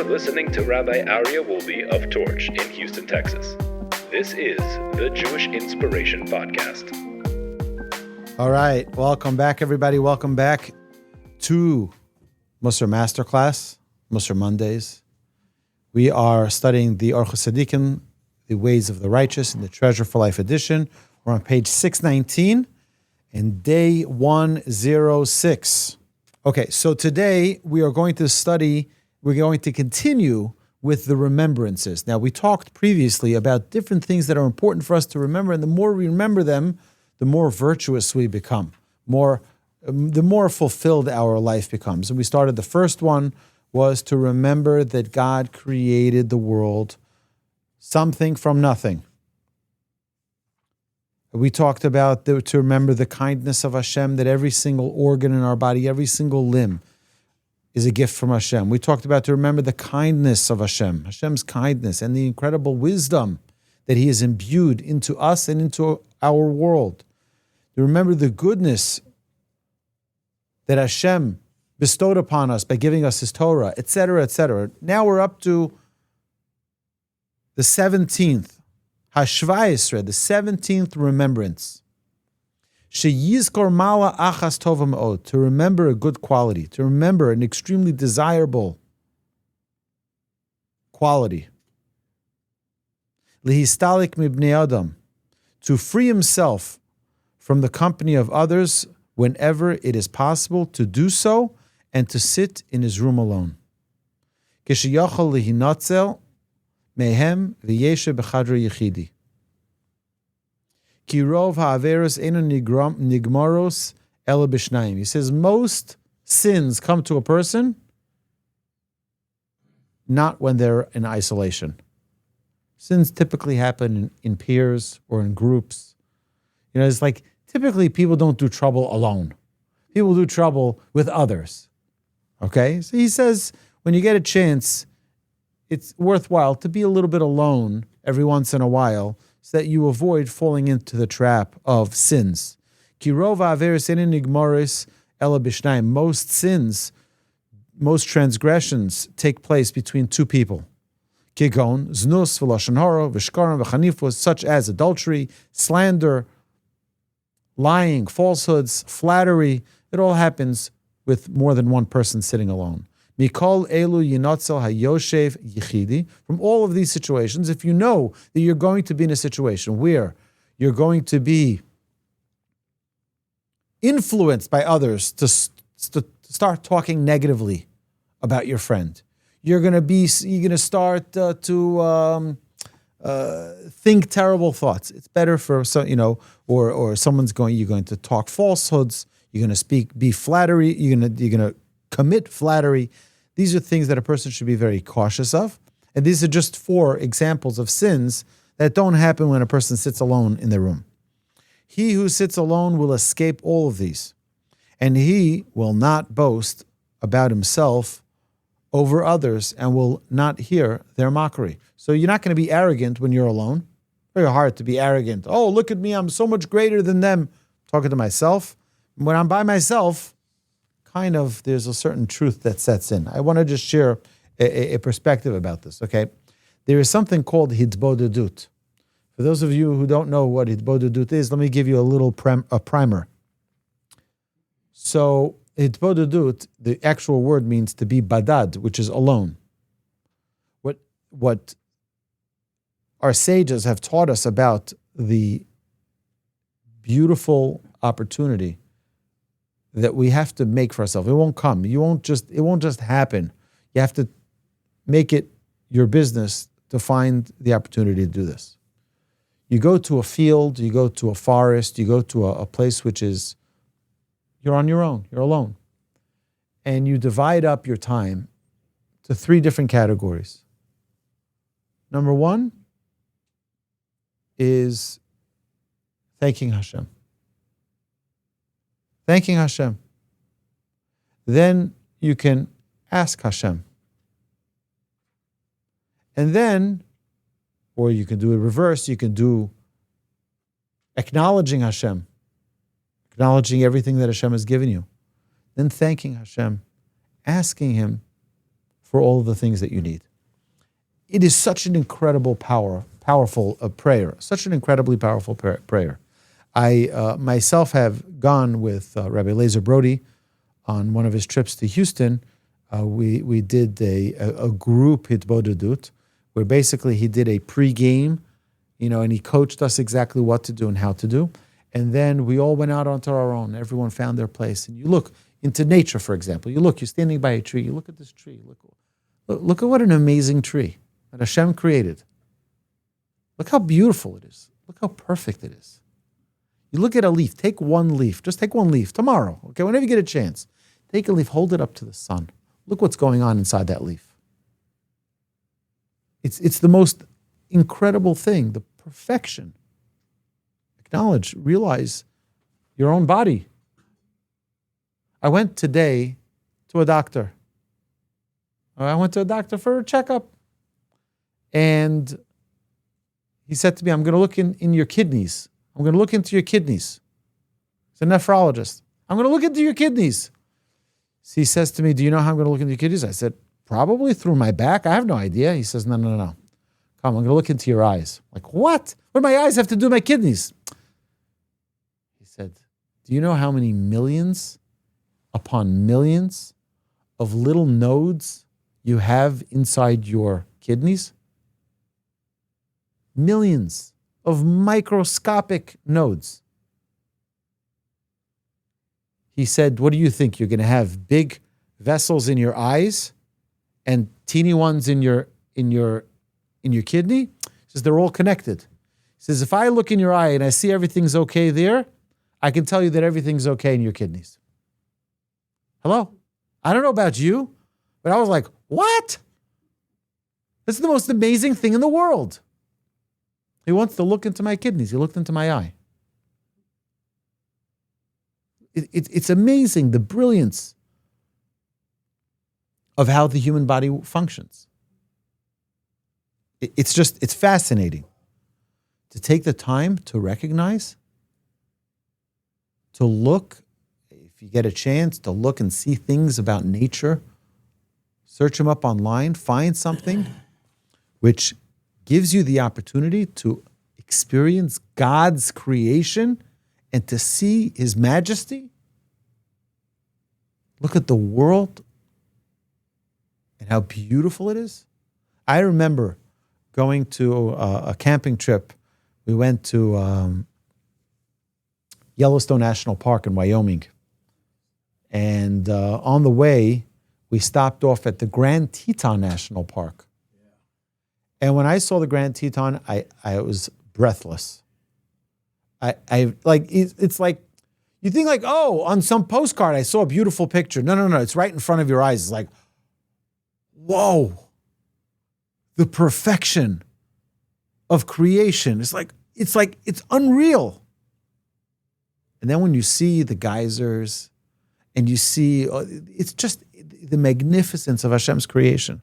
You're listening to Rabbi Aryeh Wolbe of Torch in Houston, Texas. This is the Jewish Inspiration Podcast. All right. Welcome back, everybody. Welcome back to Mussar Master Class, Mussar Mondays. We are studying the Orchos Tzaddikim, the ways of the righteous, in the Treasure for Life edition. We're on page 619 and day 106. Okay, so today we're going to continue with the remembrances. Now, we talked previously about different things that are important for us to remember, and the more we remember them, the more virtuous we become, the more fulfilled our life becomes. And we started, the first one was to remember that God created the world, something from nothing. We talked about to remember the kindness of Hashem, that every single organ in our body, every single limb is a gift from Hashem. We talked about to remember the kindness of Hashem, Hashem's kindness, and the incredible wisdom that He has imbued into us and into our world. To remember the goodness that Hashem bestowed upon us by giving us His Torah, etc., etc. Now we're up to the 17th, Hashvayesre, the 17th remembrance. Sheyizkor mala achas tova me'od, to remember a good quality, to remember an extremely desirable quality. Lihistalik mibnei adam, to free himself from the company of others whenever it is possible to do so, and to sit in his room alone. Kishiyachol lihinatzel mehem v'yeshe b'chadra yichidi. Kirov ha'averos eno nigmaros ela b'shnayim. He says most sins come to a person not when they're in isolation. Sins typically happen in peers or in groups. You know, it's like typically people don't do trouble alone. People do trouble with others. Okay? So he says when you get a chance, it's worthwhile to be a little bit alone every once in a while, so that you avoid falling into the trap of sins. Most sins, most transgressions take place between two people. Kigon, znus, lashon hara, v'shkarim, v'chanifos, such as adultery, slander, lying, falsehoods, flattery. It all happens with more than one person sitting alone. Mikol elu yinatzel hayoshev yichidi. From all of these situations, if you know that you're going to be in a situation where you're going to be influenced by others to start talking negatively about your friend, you're going to start to think terrible thoughts. It's better for or you're going to talk falsehoods. You're going to be flattery. You're going to commit flattery. These are things that a person should be very cautious of. And these are just 4 examples of sins that don't happen when a person sits alone in the room. He who sits alone will escape all of these, and he will not boast about himself over others and will not hear their mockery. So you're not going to be arrogant when you're alone. Very hard to be arrogant. Oh, look at me, I'm so much greater than them. I'm talking to myself. When I'm by myself, there's a certain truth that sets in. I want to just share a perspective about this, okay? There is something called Hitbodedut. For those of you who don't know what Hitbodedut is, let me give you a little primer. So, Hitbodedut, the actual word means to be badad, which is alone. What our sages have taught us about the beautiful opportunity that we have to make for ourselves. It won't come. It won't just happen. You have to make it your business to find the opportunity to do this. You go to a field, you go to a forest, you go to a place which is, you're on your own, you're alone. And you divide up your time to 3 different categories. Number 1 is thanking Hashem. Thanking Hashem. Then you can ask Hashem. And then, or you can do it reverse, you can do acknowledging Hashem, acknowledging everything that Hashem has given you. Then thanking Hashem, asking Him for all of the things that you need. It is such an incredible powerful prayer, such an incredibly powerful prayer. I myself have gone with Rabbi Lazer Brody on one of his trips to Houston. We did a group Hitbodedut, where basically he did a pregame, and he coached us exactly what to do and how to do. And then we all went out onto our own. Everyone found their place. And you look into nature, for example. You're standing by a tree. You look at this tree. Look at what an amazing tree that Hashem created. Look how beautiful it is. Look how perfect it is. You look at a leaf. Take one leaf. Just take one leaf tomorrow. Okay, whenever you get a chance. Take a leaf. Hold it up to the sun. Look what's going on inside that leaf. It's the most incredible thing, the perfection. Acknowledge, realize your own body. I went today to a doctor. I went to a doctor for a checkup. And he said to me, I'm going to look in your kidneys. I'm going to look into your kidneys. He's a nephrologist. I'm going to look into your kidneys. So he says to me, do you know how I'm going to look into your kidneys? I said, probably through my back. I have no idea. He says, no. Come, I'm going to look into your eyes. I'm like, what? What do my eyes have to do with my kidneys? He said, do you know how many millions upon millions of little nodes you have inside your kidneys? Millions of microscopic nodes. He said, what do you think? You're going to have big vessels in your eyes and teeny ones in your kidney? He says, they're all connected. He says, if I look in your eye and I see everything's okay there, I can tell you that everything's okay in your kidneys. Hello? I don't know about you, but I was like, what? This is the most amazing thing in the world. He wants to look into my kidneys. He looked into my eye. It's amazing, the brilliance of how the human body functions. It's fascinating to take the time to recognize, to look, if you get a chance, to look and see things about nature, search them up online, find something which gives you the opportunity to experience God's creation and to see His majesty. Look at the world and how beautiful it is. I remember going to a camping trip. We went to Yellowstone National Park in Wyoming. And on the way, we stopped off at the Grand Teton National Park. And when I saw the Grand Teton, I was breathless. It's like, you think like, oh, on some postcard, I saw a beautiful picture. No. It's right in front of your eyes. It's like, whoa, the perfection of creation. It's unreal. And then when you see the geysers and you see, it's just the magnificence of Hashem's creation.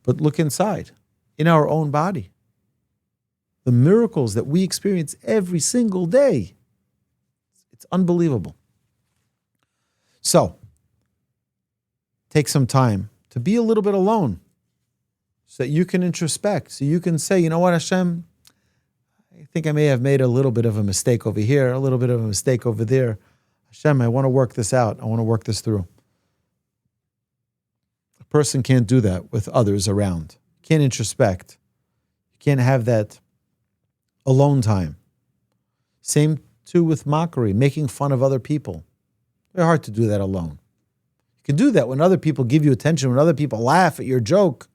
But look inside, in our own body. The miracles that we experience every single day. It's unbelievable. So, take some time to be a little bit alone so that you can introspect, so you can say, you know what, Hashem, I think I may have made a little bit of a mistake over here, a little bit of a mistake over there. Hashem, I want to work this out. I want to work this through. A person can't do that with others around. You can't introspect. You can't have that alone time. Same too with mockery, making fun of other people. Very hard to do that alone. You can do that when other people give you attention, when other people laugh at your joke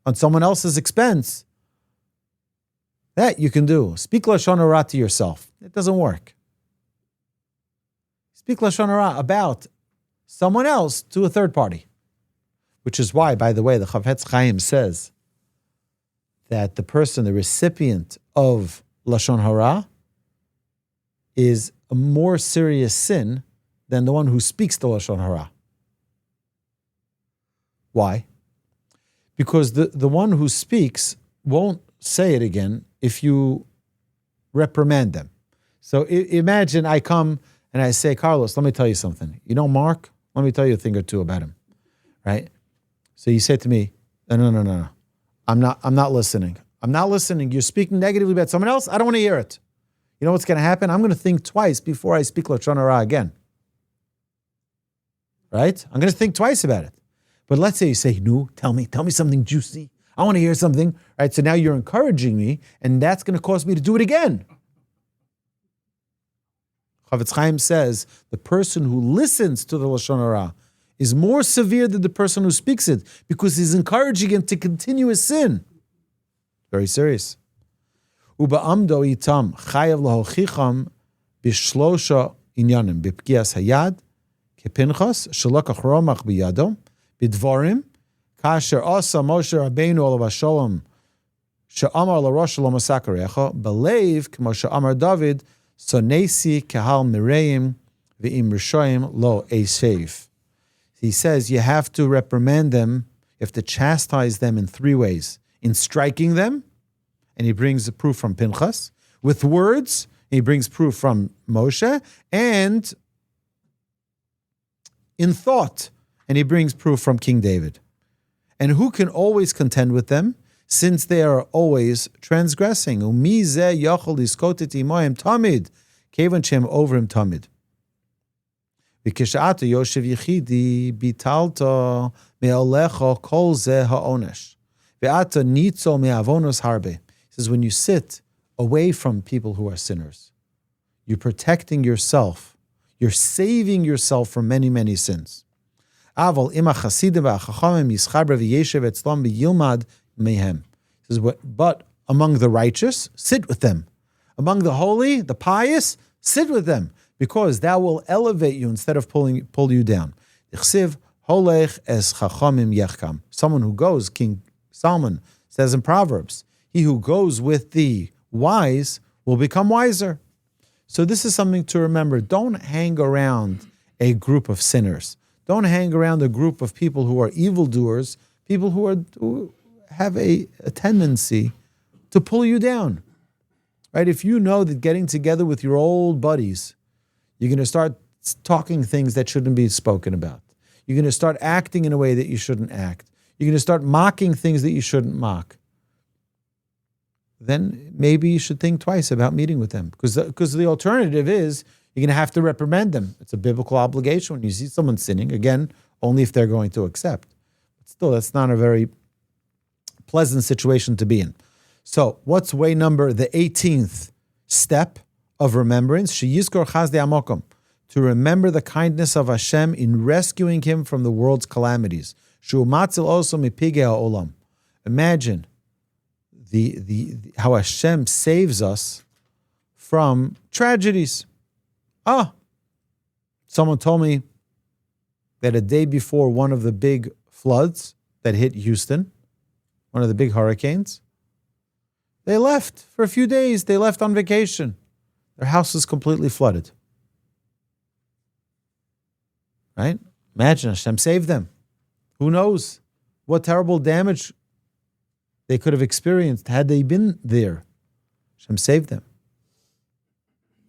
on someone else's expense. That you can do. Speak lashon hara to yourself. It doesn't work. Speak lashon hara about someone else to a third party. Which is why, by the way, the Chafetz Chaim says that the person, the recipient of lashon hara, is a more serious sin than the one who speaks the lashon hara. Why? Because the one who speaks won't say it again if you reprimand them. So imagine I come and I say, Carlos, let me tell you something. You know, Mark, Let me tell you a thing or two about him, right? So you say to me, no. I'm not listening. I'm not listening. You're speaking negatively about someone else. I don't want to hear it. You know what's going to happen? I'm going to think twice before I speak lashon hara again. Right? I'm going to think twice about it. But let's say you say, no, tell me something juicy. I want to hear something. Right? So now you're encouraging me, and that's going to cause me to do it again. Chavetz Chaim says the person who listens to the lashon hara is more severe than the person who speaks it because he's encouraging him to continue his sin. Very serious. Uba'amdo itam chayav lahochicham bishlosha inyanim bipkias hayad kepinchas shalokach romach biyado bidvarim kasher asa Moshe Rabbeinu olav hashalom she'amar l'rosh lo masakarecha belev k'mo she'amar David sonesi kahal mireim ve'im rishoyim lo esev. He says you have to reprimand them, you have to chastise them in three ways. In striking them, and he brings the proof from Pinchas. With words, he brings proof from Moshe. And in thought, and he brings proof from King David. And who can always contend with them, since they are always transgressing? Umi zeh yachol liskotet imoim tamid, kevan shem overim tamid. V'kish'ata yoshev yichidi bitalta me'olecha kol zeh ha'onesh. Ve'ata nitzo me'avonos harbe. He says, when you sit away from people who are sinners, you're protecting yourself. You're saving yourself from many, many sins. Aval ima chasidim v'achachamim yischabra v'yeshev etzlam v'yilmad mehem. He says, but among the righteous, sit with them. Among the holy, the pious, sit with them, because that will elevate you instead of pull you down. Someone who goes, King Solomon says in Proverbs, he who goes with the wise will become wiser. So this is something to remember. Don't hang around a group of sinners. Don't hang around a group of people who are evildoers, people who have a tendency to pull you down. Right? If you know that getting together with your old buddies, you're going to start talking things that shouldn't be spoken about. You're going to start acting in a way that you shouldn't act. You're going to start mocking things that you shouldn't mock. Then maybe you should think twice about meeting with them. Because the alternative is you're going to have to reprimand them. It's a biblical obligation when you see someone sinning. Again, only if they're going to accept. But still, that's not a very pleasant situation to be in. So what's way number, the 18th step of remembrance? Sheyizkor chazdei amokom. To remember the kindness of Hashem in rescuing him from the world's calamities. Shu matzil also mipigei ha'olam. Imagine how Hashem saves us from tragedies. Someone told me that a day before one of the big floods that hit Houston, one of the big hurricanes, they left for a few days. They left on vacation. Their house is completely flooded. Right? Imagine Hashem saved them. Who knows what terrible damage they could have experienced had they been there. Hashem saved them.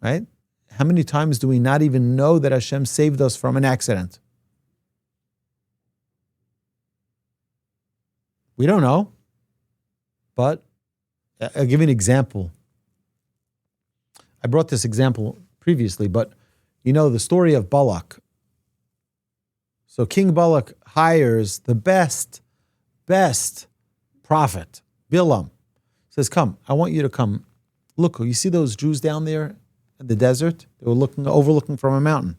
Right? How many times do we not even know that Hashem saved us from an accident? We don't know. But I'll give you an example. I brought this example previously, but you know the story of Balak. So King Balak hires the best prophet, Bilam. Says, come, I want you to come. Look, you see those Jews down there in the desert? They were overlooking from a mountain.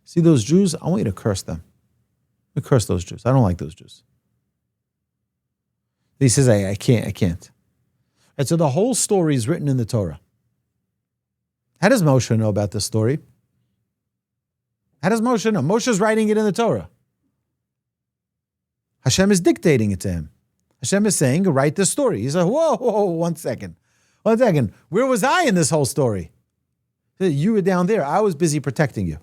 See those Jews? I want you to curse them. You curse those Jews. I don't like those Jews. He says, I can't. And so the whole story is written in the Torah. How does Moshe know about this story? How does Moshe know? Moshe's writing it in the Torah. Hashem is dictating it to him. Hashem is saying, write this story. He's like, whoa, one second. Where was I in this whole story? You were down there. I was busy protecting you.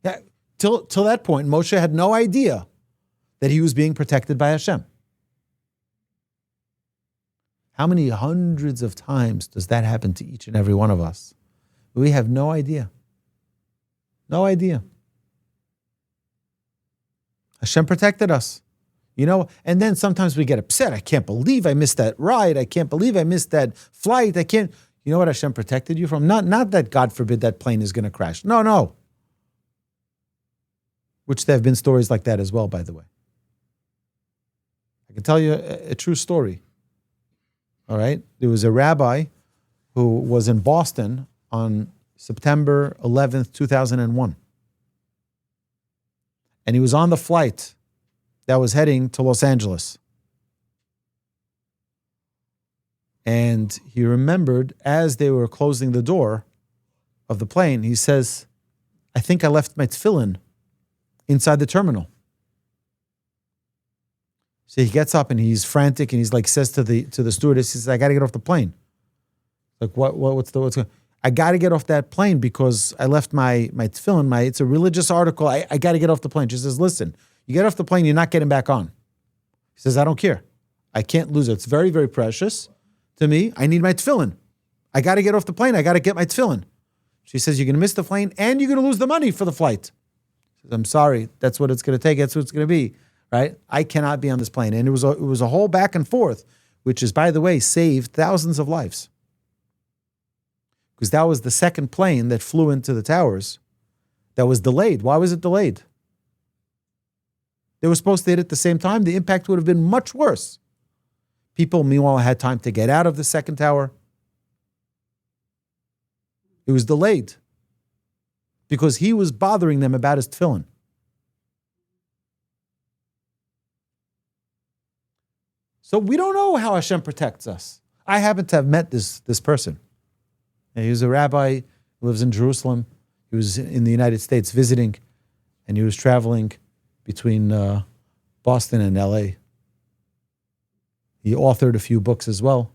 Yeah, till that point, Moshe had no idea that he was being protected by Hashem. How many hundreds of times does that happen to each and every one of us? We have no idea. No idea. Hashem protected us. And then sometimes we get upset. I can't believe I missed that ride. I can't believe I missed that flight. You know what Hashem protected you from? Not that, God forbid, that plane is going to crash. No. Which there have been stories like that as well, by the way. I can tell you a true story. All right? There was a rabbi who was in Boston on September 11th, 2001. And he was on the flight that was heading to Los Angeles. And he remembered as they were closing the door of the plane, he says, I think I left my tefillin inside the terminal. So he gets up and he's frantic and he's like, says to the stewardess, he says, I got to get off the plane. Like, what's going on? I got to get off that plane because I left my tefillin, it's a religious article. I got to get off the plane. She says, listen, you get off the plane, you're not getting back on. He says, I don't care. I can't lose it. It's very, very precious to me. I need my tefillin. I got to get off the plane. I got to get my tefillin. She says, you're going to miss the plane and you're going to lose the money for the flight. He says, I'm sorry. That's what it's going to take. That's what it's going to be, right? I cannot be on this plane. And it was a whole back and forth, which is, by the way, saved thousands of lives. Because that was the second plane that flew into the towers that was delayed. Why was it delayed? They were supposed to hit at the same time. The impact would have been much worse. People, meanwhile, had time to get out of the second tower. It was delayed because he was bothering them about his tefillin. So we don't know how Hashem protects us. I happen to have met this person. And he was a rabbi who lives in Jerusalem. He was in the United States visiting, and he was traveling between Boston and LA. He authored a few books as well.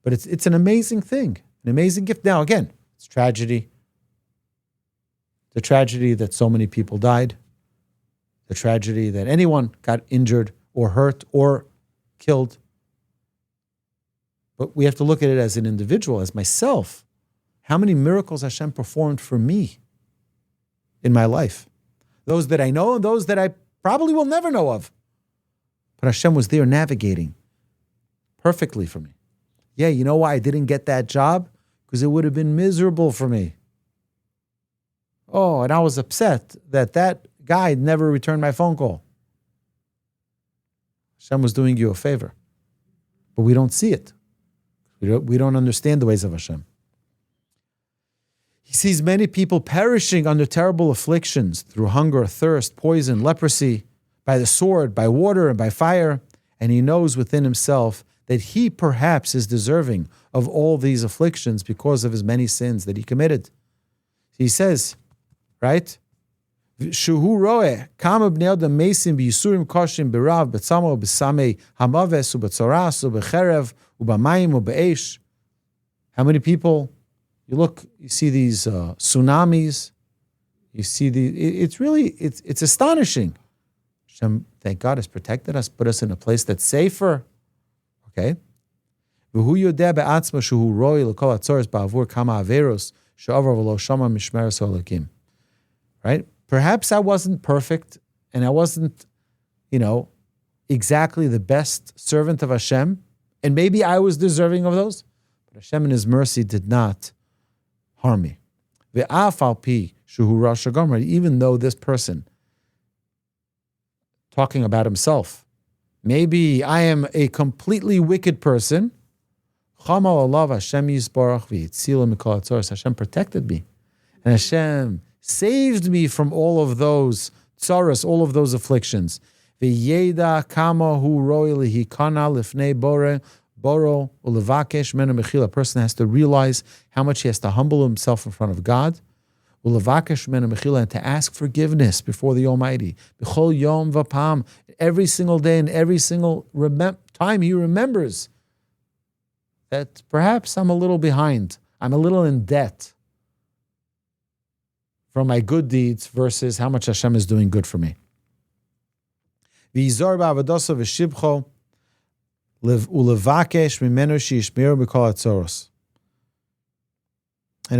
But it's an amazing thing, an amazing gift. Now, again, it's tragedy. The tragedy that so many people died. The tragedy that anyone got injured or hurt or killed. But we have to look at it as an individual, as myself. How many miracles Hashem performed for me in my life? Those that I know and those that I probably will never know of. But Hashem was there navigating perfectly for me. Yeah, you know why I didn't get that job? Because it would have been miserable for me. Oh, and I was upset that guy never returned my phone call. Hashem was doing you a favor. But we don't see it. We don't understand the ways of Hashem. He sees many people perishing under terrible afflictions through hunger, thirst, poison, leprosy, by the sword, by water, and by fire. And he knows within himself that he perhaps is deserving of all these afflictions because of his many sins that he committed. He says, right? Shuhu roeh kama bnei adam mesim b'yisurim koshim b'rav b'tzamo b'samei hamaves u'b'tzoras u'b'cherev u'b'mayim u'b'eish. How many people? You see these tsunamis. You see it's astonishing. Hashem, thank God, has protected us, put us in a place that's safer. Okay? V'hu yodeh be'atzma shuhu roi l'kol hatzoros ba'avur kama averos she'avar v'lo shama mishmeres ha'elokim. Right? Perhaps I wasn't perfect and I wasn't, exactly the best servant of Hashem, and maybe I was deserving of those, but Hashem in His mercy did not harm me. Even though this person, talking about himself, maybe I am a completely wicked person, Hashem protected me, and Hashem saved me from all of those tsaras, all of those afflictions. A person has to realize how much he has to humble himself in front of God, and to ask forgiveness before the Almighty. Every single day and every single time he remembers that perhaps I'm a little behind, I'm a little in debt from my good deeds versus how much Hashem is doing good for me. And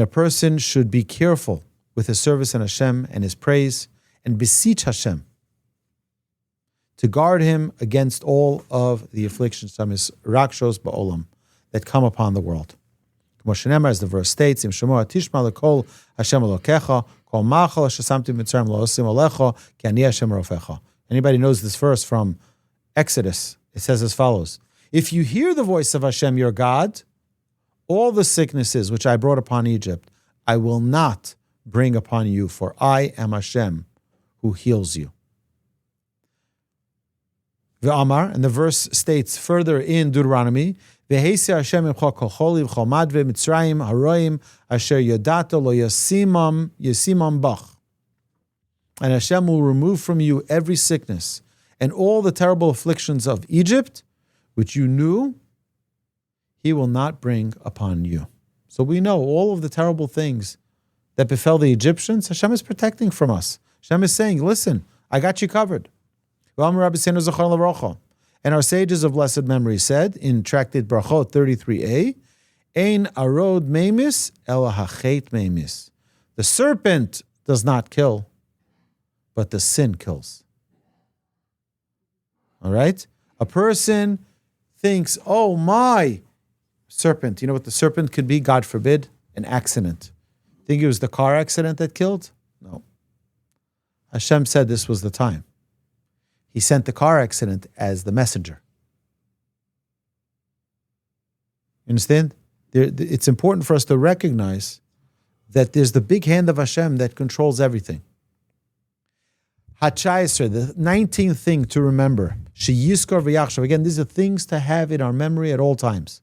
a person should be careful with his service in Hashem and his praise, and beseech Hashem to guard him against all of the afflictions, rakshos ba'olam, that come upon the world. As the verse states, Im Shemo Tishma lekol Hashem Elokecha, kol machal shesamti mitzrayim lo osim alecho, ki ani Hashem rofecha. Anybody knows this verse from Exodus? It says as follows: if you hear the voice of Hashem your God, all the sicknesses which I brought upon Egypt, I will not bring upon you, for I am Hashem who heals you. V'amar, and the verse states further in Deuteronomy, V'heisi Hashem imcha kol choli v'chol madve mitzrayim haroim asher yodata lo yasimam bach. And Hashem will remove from you every sickness and all the terrible afflictions of Egypt, which you knew, he will not bring upon you. So we know all of the terrible things that befell the Egyptians, Hashem is protecting from us. Hashem is saying, listen, I got you covered. And our sages of blessed memory said in Tractate Brachot 33a, Ein arod memis el hachet memis. The serpent does not kill, but the sin kills. All right? A person thinks, oh my, serpent. You know what the serpent could be? God forbid, an accident. Think it was the car accident that killed? No. Hashem said this was the time. He sent the car accident as the messenger. You understand? It's important for us to recognize that there's the big hand of Hashem that controls everything. HaChayesra, the 19th thing to remember. Sheyizkor v'yachshov. Again, these are things to have in our memory at all times.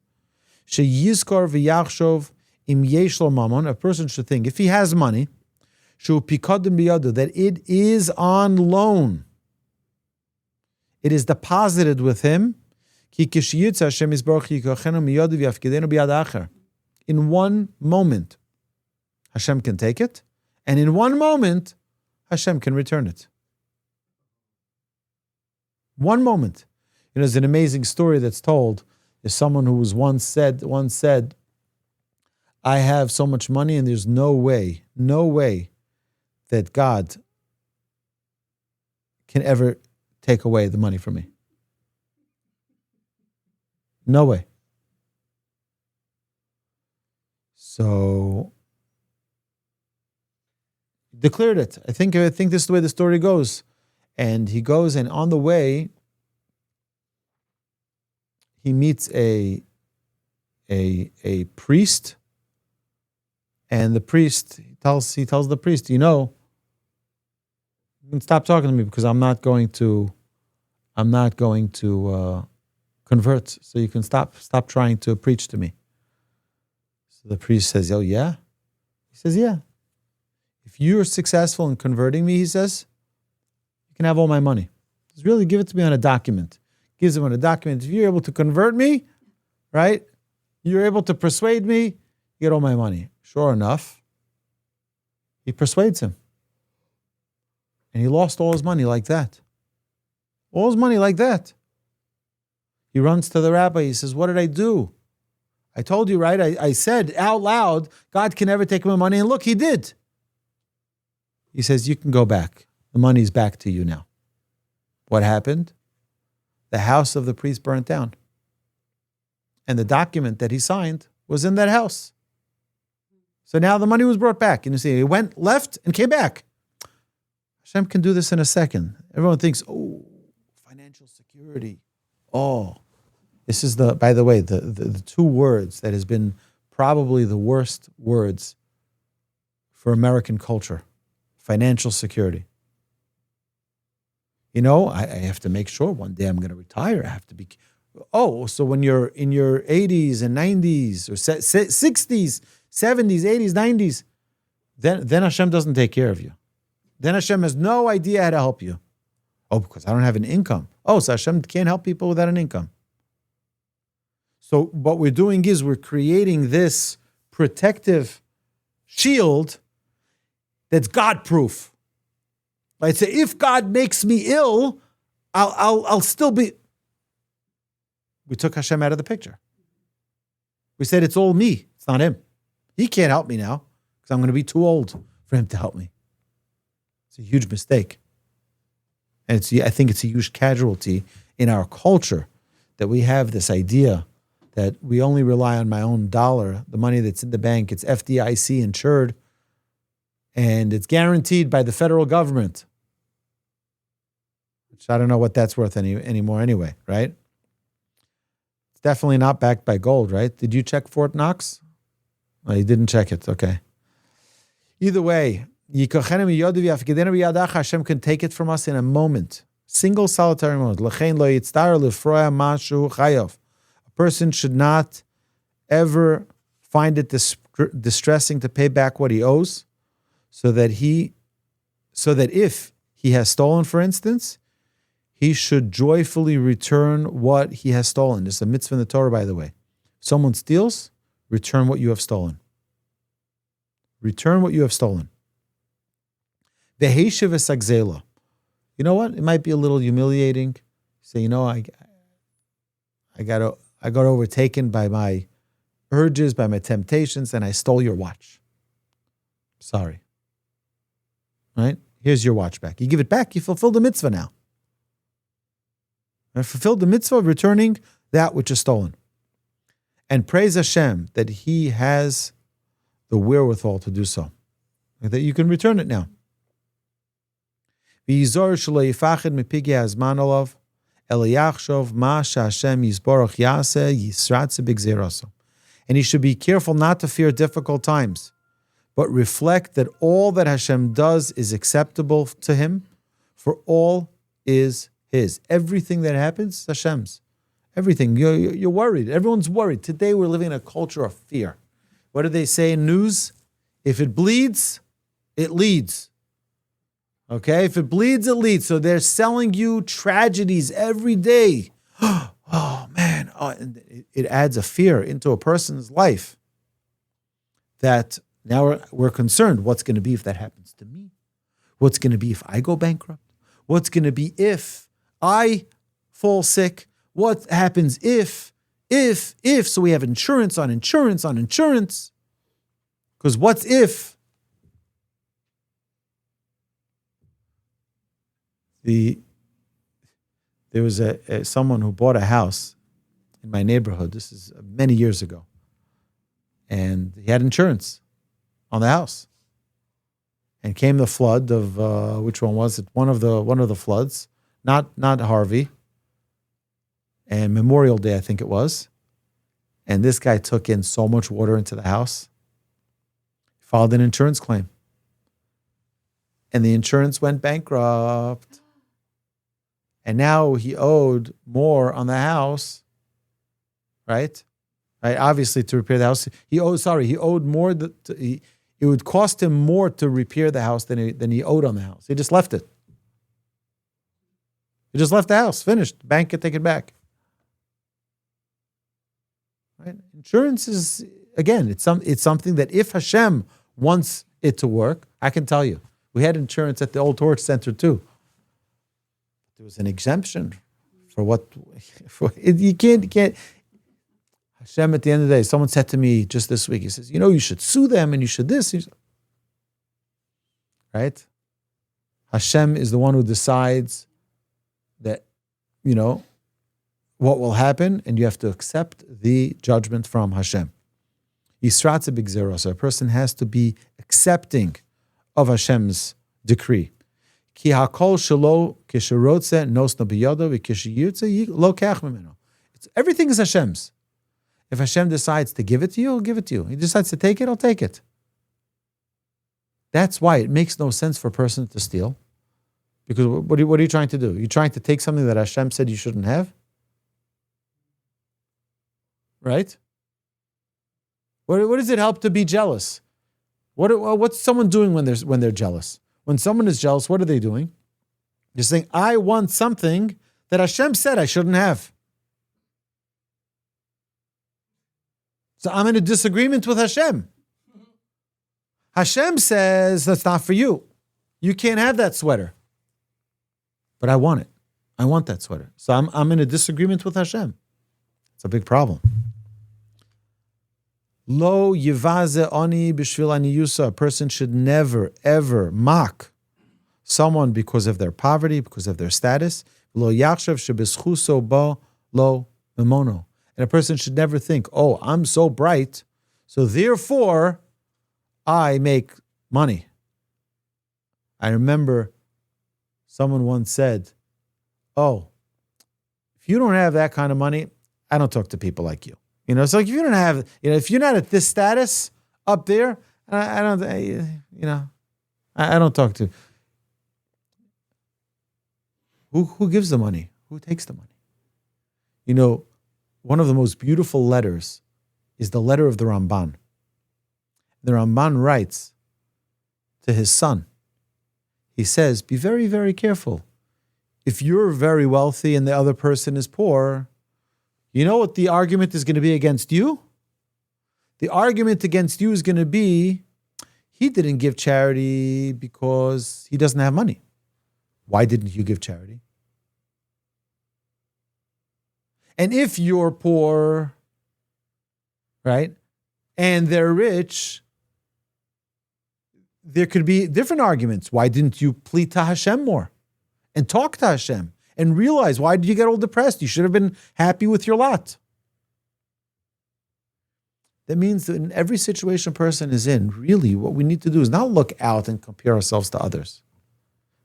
Sheyizkor v'yachshov im yesh lo mamon. A person should think, if he has money, shu pikodim biyadu, that it is on loan. It is deposited with him. In one moment, Hashem can take it, and in one moment, Hashem can return it. One moment. You know, there's an amazing story that's told. There's someone who was once said, I have so much money and there's no way that God can ever take away the money from me. No way. So declared it. I think this is the way the story goes. And he goes, and on the way, he meets a priest, and the priest tells the priest, you know, you can stop talking to me because I'm not going to convert. So you can stop trying to preach to me. So the priest says, oh yeah? He says, yeah. If you're successful in converting me, he says, you can have all my money. Just really give it to me on a document. Gives him on a document. If you're able to convert me, right? You're able to persuade me, you get all my money. Sure enough, he persuades him. And he lost all his money like that. All his money like that. He runs to the rabbi. He says, what did I do? I told you, right? I said out loud, God can never take my money. And look, he did. He says, you can go back. The money's back to you now. What happened? The house of the priest burnt down. And the document that he signed was in that house. So now the money was brought back. And you see, he went left and came back. Hashem can do this in a second. Everyone thinks, oh, financial security. Oh, this is by the way, the two words that has been probably the worst words for American culture. Financial security. You know, I have to make sure one day I'm going to retire. I have to be. Oh, so when you're in your 80s and 90s or 60s, 70s, 80s, 90s, then Hashem doesn't take care of you. Then Hashem has no idea how to help you. Oh, because I don't have an income. Oh, so Hashem can't help people without an income. So what we're doing is we're creating this protective shield that's God-proof. Right? So if God makes me ill, I'll still be. We took Hashem out of the picture. We said it's all me. It's not him. He can't help me now because I'm going to be too old. for him to help me. It's a huge mistake. And I think it's a huge casualty in our culture that we have this idea that we only rely on my own dollar, the money that's in the bank. It's FDIC insured, and it's guaranteed by the federal government. Which I don't know what that's worth anymore anyway, right? It's definitely not backed by gold, right? Did you check Fort Knox? Oh, you didn't check it. Okay. Either way, Hashem can take it from us in a moment. Single solitary moment. A person should not ever find it distressing to pay back what he owes, so that if he has stolen, for instance, he should joyfully return what he has stolen. It's a mitzvah in the Torah, by the way. If someone steals, return what you have stolen. Return what you have stolen. V'heishiv esagzela. You know what? It might be a little humiliating. Say, I got overtaken by my urges, by my temptations, and I stole your watch. Sorry. Right? Here's your watch back. You give it back, you fulfill the mitzvah now. And fulfill the mitzvah of returning that which is stolen. And praise Hashem that He has the wherewithal to do so. That you can return it now. And he should be careful not to fear difficult times, but reflect that all that Hashem does is acceptable to Him, for all is His. Everything that happens is Hashem's. Everything. You're worried. Everyone's worried. Today we're living in a culture of fear. What do they say in news? If it bleeds, it leads. Okay? If it bleeds, it leads. So they're selling you tragedies every day. Oh, man. And it adds a fear into a person's life that now we're concerned. What's going to be if that happens to me? What's going to be if I go bankrupt? What's going to be if I fall sick? What happens if? So we have insurance on insurance on insurance. Because what's if? There was someone who bought a house in my neighborhood. This is many years ago. And he had insurance on the house. And came the flood of, which one was it? One of the floods. Not Harvey. And Memorial Day, I think it was. And this guy took in so much water into the house. He filed an insurance claim. And the insurance went bankrupt. And now he owed more on the house, right? Obviously, to repair the house. He owed more. It would cost him more to repair the house than he owed on the house. He just left it. He just left the house. Finished. The bank could take it back. Right? Insurance is, again, it's something that if Hashem wants it to work, I can tell you. We had insurance at the old Torch Center too. There was an exemption you can't. Hashem, at the end of the day, someone said to me just this week, he says, you should sue them and you should this. Right? Hashem is the one who decides that, what will happen, and you have to accept the judgment from Hashem. Yisratze b'gzeros. A person has to be accepting of Hashem's decree. Ki hakol shelo kisherotze nosno biyado v'kishiyirtze lo kach mimeno. Everything is Hashem's. If Hashem decides to give it to you, He'll give it to you. He decides to take it, He'll take it. That's why it makes no sense for a person to steal. Because what are you trying to do? You're trying to take something that Hashem said you shouldn't have? Right? What does it help to be jealous? What's someone doing when they're jealous? When someone is jealous, what are they doing? They're saying, I want something that Hashem said I shouldn't have. So I'm in a disagreement with Hashem. Hashem says that's not for you. You can't have that sweater. But I want it. I want that sweater. So I'm in a disagreement with Hashem. It's a big problem. Lo yivaze ani b'shvil aniyusa. A person should never, ever mock someone because of their poverty, because of their status. Lo yachshav shebeschuso ba lo memono. And a person should never think, oh, I'm so bright, so therefore I make money. I remember someone once said, oh, if you don't have that kind of money, I don't talk to people like you. It's like if you don't have, if you're not at this status up there, I don't talk to. Who gives the money? Who takes the money? One of the most beautiful letters is the letter of the Ramban. The Ramban writes to his son. He says, be very, very careful. If you're very wealthy and the other person is poor, you know what the argument is going to be against you? The argument against you is going to be, he didn't give charity because he doesn't have money. Why didn't you give charity? And if you're poor, right, and they're rich, there could be different arguments. Why didn't you plead to Hashem more and talk to Hashem and realize, why did you get all depressed? You should have been happy with your lot. That means that in every situation a person is in, really what we need to do is not look out and compare ourselves to others.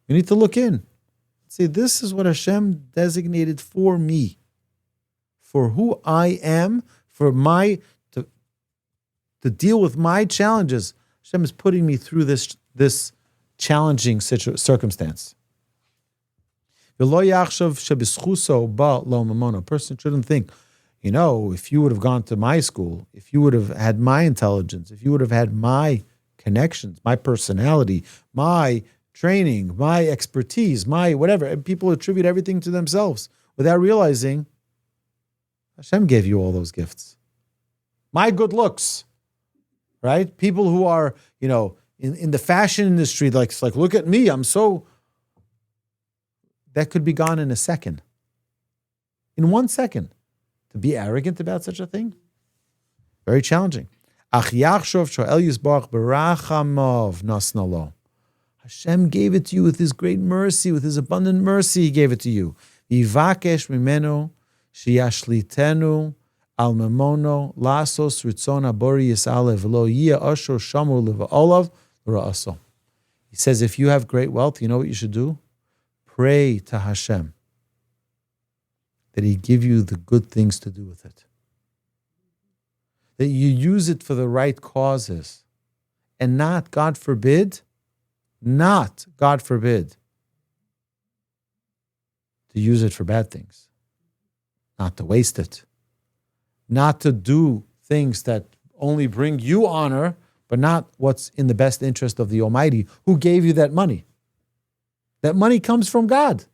We need to look in. Say, this is what Hashem designated for me, for who I am, for to deal with my challenges. Hashem is putting me through this challenging circumstance. A person shouldn't think, if you would have gone to my school, if you would have had my intelligence, if you would have had my connections, my personality, my training, my expertise, my whatever. And people attribute everything to themselves without realizing Hashem gave you all those gifts. My good looks, right? People who are, in the fashion industry, like look at me, I'm so... That could be gone in a second. In 1 second. To be arrogant about such a thing? Very challenging. Hashem gave it to you with His great mercy, with His abundant mercy, He gave it to you. Yivakesh mimenu sheyashlitenu al memono lasos ritzon abori yisalev v'lo yia asher shamur levaolav ra'aso. He says, if you have great wealth, you know what you should do? Pray to Hashem that He give you the good things to do with it. That you use it for the right causes and not, God forbid, to use it for bad things. Not to waste it. Not to do things that only bring you honor, but not what's in the best interest of the Almighty, who gave you that money. That money comes from God.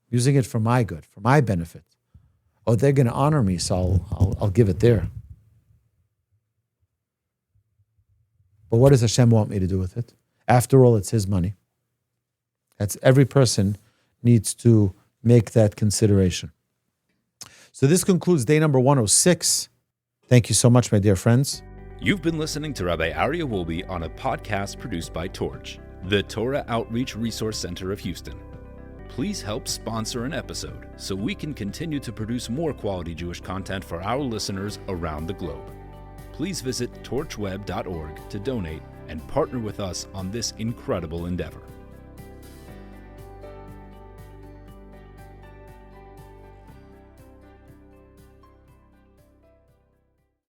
Using it for my good, for my benefit. Oh, they're going to honor me, so I'll give it there. But what does Hashem want me to do with it? After all, it's His money. Every person needs to make that consideration. So this concludes day number 106. Thank you so much, my dear friends. You've been listening to Rabbi Aryeh Wolbe on a podcast produced by Torch, the Torah Outreach Resource Center of Houston. Please help sponsor an episode so we can continue to produce more quality Jewish content for our listeners around the globe. Please visit torchweb.org to donate and partner with us on this incredible endeavor.